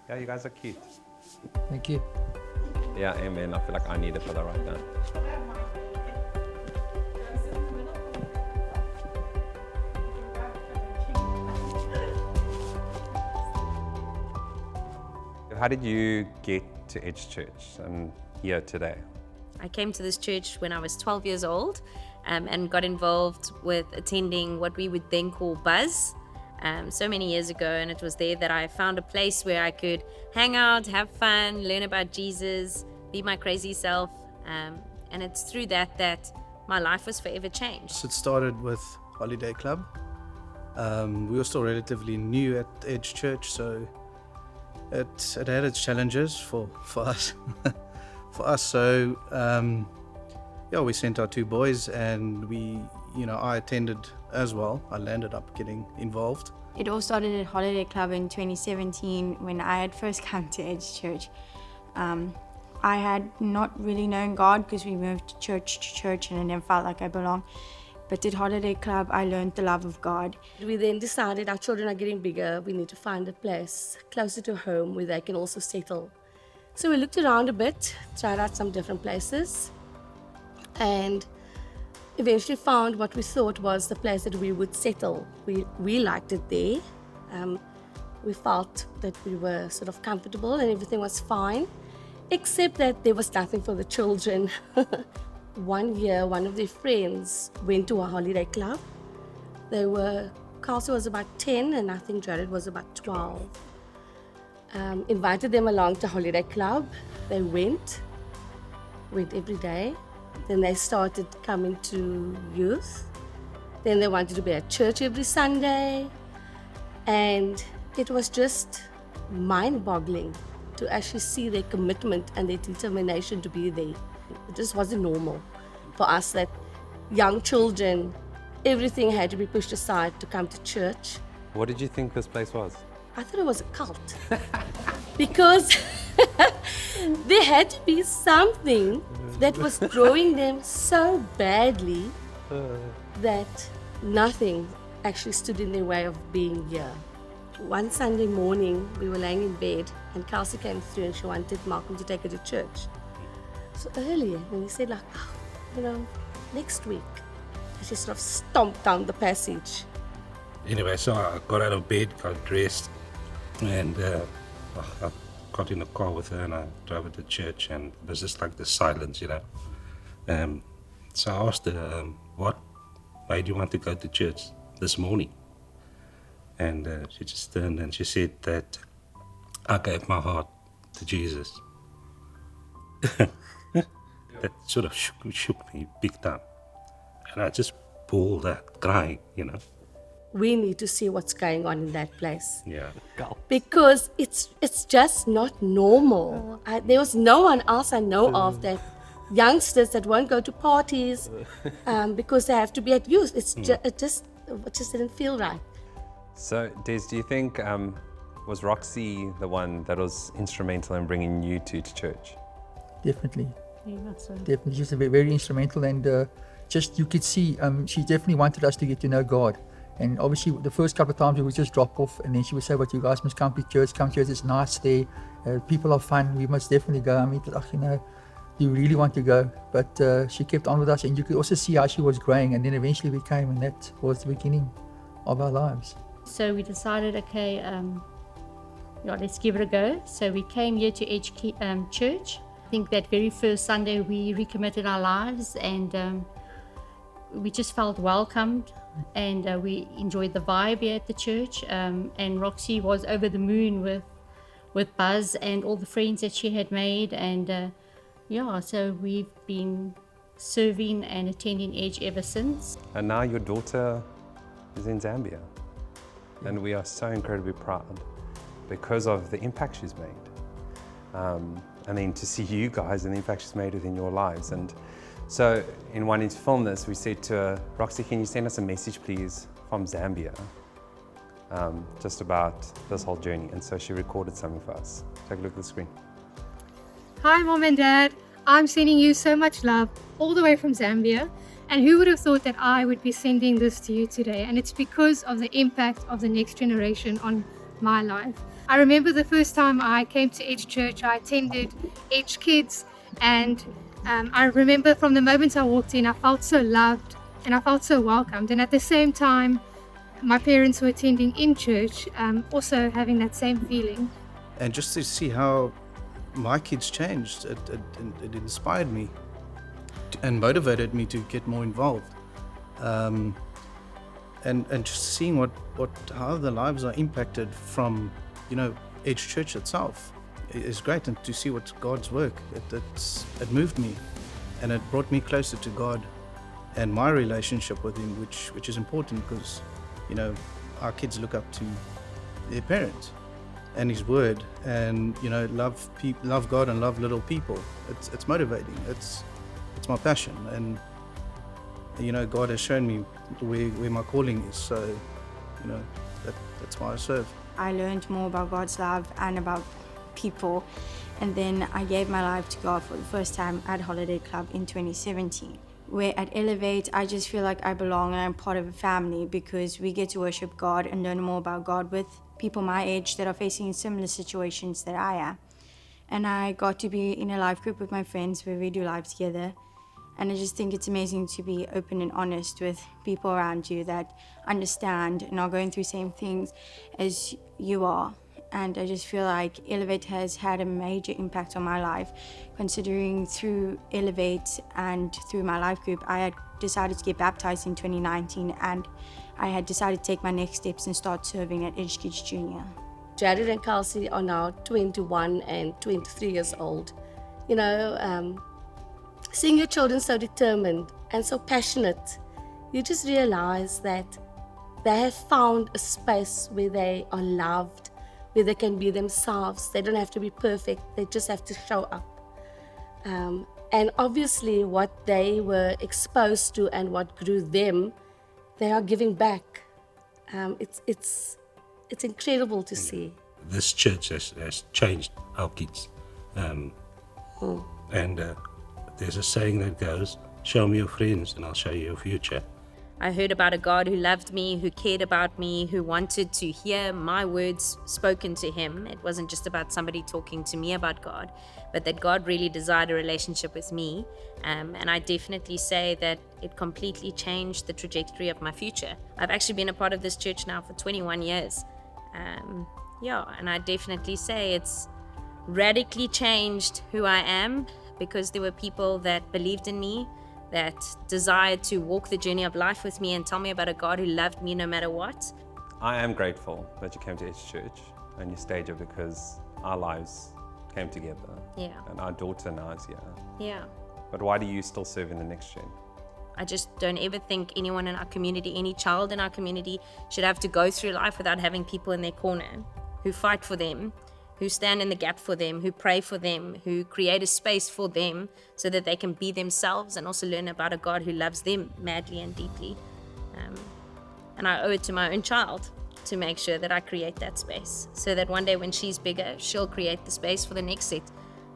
Yeah, you guys are cute. Thank you. Yeah, amen. I feel like I need it for that right now. How did you get to Edge Church and here today? I came to this church when I was 12 years old and got involved with attending what we would then call Buzz so many years ago. And it was there that I found a place where I could hang out, have fun, learn about Jesus, be my crazy self. And it's through that my life was forever changed. It started with Holiday Club. We were still relatively new at Edge Church, so it had its challenges for us. For us, so we sent our two boys, and I attended as well. I landed up getting involved. It all started at Holiday Club in 2017 when I had first come to Edge Church. I had not really known God because we moved to church and I never felt like I belonged. But at Holiday Club, I learned the love of God. We then decided our children are getting bigger. We need to find a place closer to home where they can also settle. So we looked around a bit, tried out some different places, and eventually found what we thought was the place that we would settle. We liked it there. We felt that we were sort of comfortable and everything was fine, except that there was nothing for the children. One year, one of their friends went to a Holiday Club. Kelsey was about 10 and I think Jared was about 12. Invited them along to Holiday Club. They went every day. Then they started coming to youth. Then they wanted to be at church every Sunday. And it was just mind-boggling to actually see their commitment and their determination to be there. It just wasn't normal for us that young children, everything had to be pushed aside to come to church. What did you think this place was? I thought it was a cult because there had to be something that was growing them so badly that nothing actually stood in their way of being here. One Sunday morning, we were laying in bed and Kelsey came through and she wanted Malcolm to take her to church. So earlier, when he said next week, I just sort of stomped down the passage. Anyway, so I got out of bed, got dressed, and I got in the car with her and I drove her to church, and it was just like the silence, So I asked her, what made you want to go to church this morning? And she just turned and she said that I gave my heart to Jesus. That sort of shook me big time. And I just bawled out, crying, We need to see what's going on in that place. Yeah. Because it's just not normal. There was no one else I know of that youngsters that won't go to parties because they have to be at youth. It just didn't feel right. So, Des, do you think was Roxy the one that was instrumental in bringing you to church? Definitely. Yeah, that's right. Definitely. She's very instrumental, and just you could see she definitely wanted us to get to know God. And obviously, the first couple of times we would just drop off, and then she would say, "But you guys must come to church. Come to church. It's nice there. People are fun. We must definitely go." I mean, you really want to go. But she kept on with us, and you could also see how she was growing. And then eventually we came, and that was the beginning of our lives. So we decided, okay, let's give it a go. So we came here to Edge Church. I think that very first Sunday we recommitted our lives, and we just felt welcomed, and we enjoyed the vibe here at the church. And Roxy was over the moon with Buzz and all the friends that she had made, and so we've been serving and attending Edge ever since. And now your daughter is in Zambia. And we are so incredibly proud because of the impact she's made. And then to see you guys and the impact she's made within your lives. And so in wanting to film this, we said to her, Roxy, can you send us a message, please, from Zambia, just about this whole journey? And so she recorded something for us. Take a look at the screen. Hi, Mom and Dad. I'm sending you so much love all the way from Zambia. And who would have thought that I would be sending this to you today? And it's because of the impact of the next generation on my life. I remember the first time I came to Edge Church, I attended Edge Kids, and I remember from the moment I walked in, I felt so loved and I felt so welcomed. And at the same time, my parents were attending in church, also having that same feeling. And just to see how my kids changed, it inspired me and motivated me to get more involved. And just seeing how the lives are impacted from, Edge Church itself is great. And to see what God's work, it moved me, and it brought me closer to God and my relationship with Him, which is important because, our kids look up to their parents and His Word, and love God and love little people. It's motivating. It's my passion, and God has shown me where my calling is. So, that's why I serve. I learned more about God's love and about people, and then I gave my life to God for the first time at Holiday Club in 2017. Where at Elevate, I just feel like I belong and I'm part of a family because we get to worship God and learn more about God with people my age that are facing similar situations that I am. And I got to be in a life group with my friends where we do life together. And I just think it's amazing to be open and honest with people around you that understand and are going through the same things as you are. And I just feel like Elevate has had a major impact on my life, considering through Elevate and through my life group, I had decided to get baptized in 2019, and I had decided to take my next steps and start serving at Edge Kids Junior. Jared and Kelsey are now 21 and 23 years old. Seeing your children so determined and so passionate, you just realize that they have found a space where they are loved, where they can be themselves. They don't have to be perfect, they just have to show up. And obviously what they were exposed to and what grew them, they are giving back. It's incredible to see. This church has changed our kids. And there's a saying that goes, show me your friends and I'll show you your future. I heard about a God who loved me, who cared about me, who wanted to hear my words spoken to Him. It wasn't just about somebody talking to me about God, but that God really desired a relationship with me. And I definitely say that it completely changed the trajectory of my future. I've actually been a part of this church now for 21 years. And I definitely say it's radically changed who I am, because there were people that believed in me, that desired to walk the journey of life with me and tell me about a God who loved me no matter what. I am grateful that you came to Edge Church and you stayed here because our lives came together. Yeah. And our daughter now is here. Yeah. But why do you still serve in the next gen? I just don't ever think anyone in our community, any child in our community, should have to go through life without having people in their corner who fight for them, who stand in the gap for them, who pray for them, who create a space for them so that they can be themselves and also learn about a God who loves them madly and deeply. And I owe it to my own child to make sure that I create that space so that one day when she's bigger, she'll create the space for the next set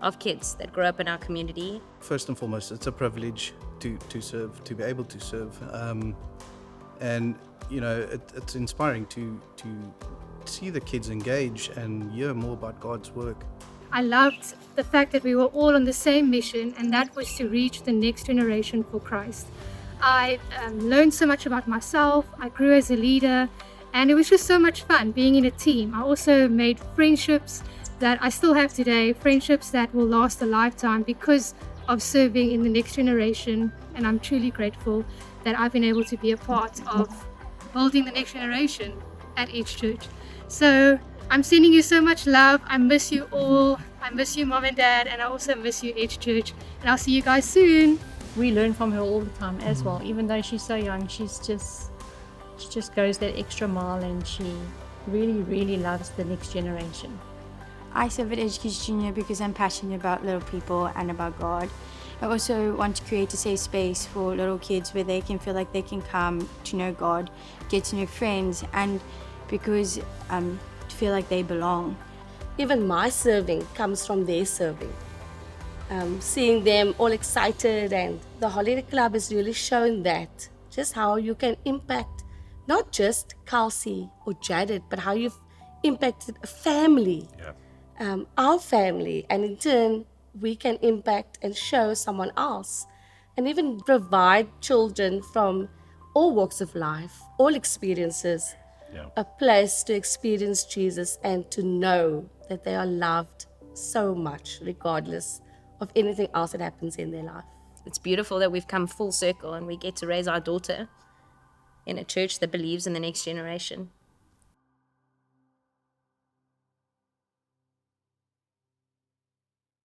of kids that grow up in our community. First and foremost, it's a privilege to serve, to be able to serve. And, it's inspiring to see the kids engage and hear more about God's work. I loved the fact that we were all on the same mission, and that was to reach the next generation for Christ. I learned so much about myself, I grew as a leader, and it was just so much fun being in a team. I also made friendships that I still have today, friendships that will last a lifetime because of serving in the next generation, and I'm truly grateful that I've been able to be a part of building the next generation at Edge Church. So I'm sending you so much love. I miss you all. I miss you, Mom and Dad, and I also miss you, Edge Church. And I'll see you guys soon. We learn from her all the time as well. Even though she's so young, she just goes that extra mile, and she really, really loves the next generation. I serve at Edge Kids Junior because I'm passionate about little people and about God. I also want to create a safe space for little kids where they can feel like they can come to know God, get to know friends, and because to feel like they belong. Even my serving comes from their serving. Seeing them all excited, and the Holiday Club has really shown that, just how you can impact not just Kelsey or Jared, but how you've impacted a family, Yeah. our family, and in turn, we can impact and show someone else, and even provide children from all walks of life, all experiences, Yeah. a place to experience Jesus and to know that they are loved so much, regardless of anything else that happens in their life. It's beautiful that we've come full circle and we get to raise our daughter in a church that believes in the next generation.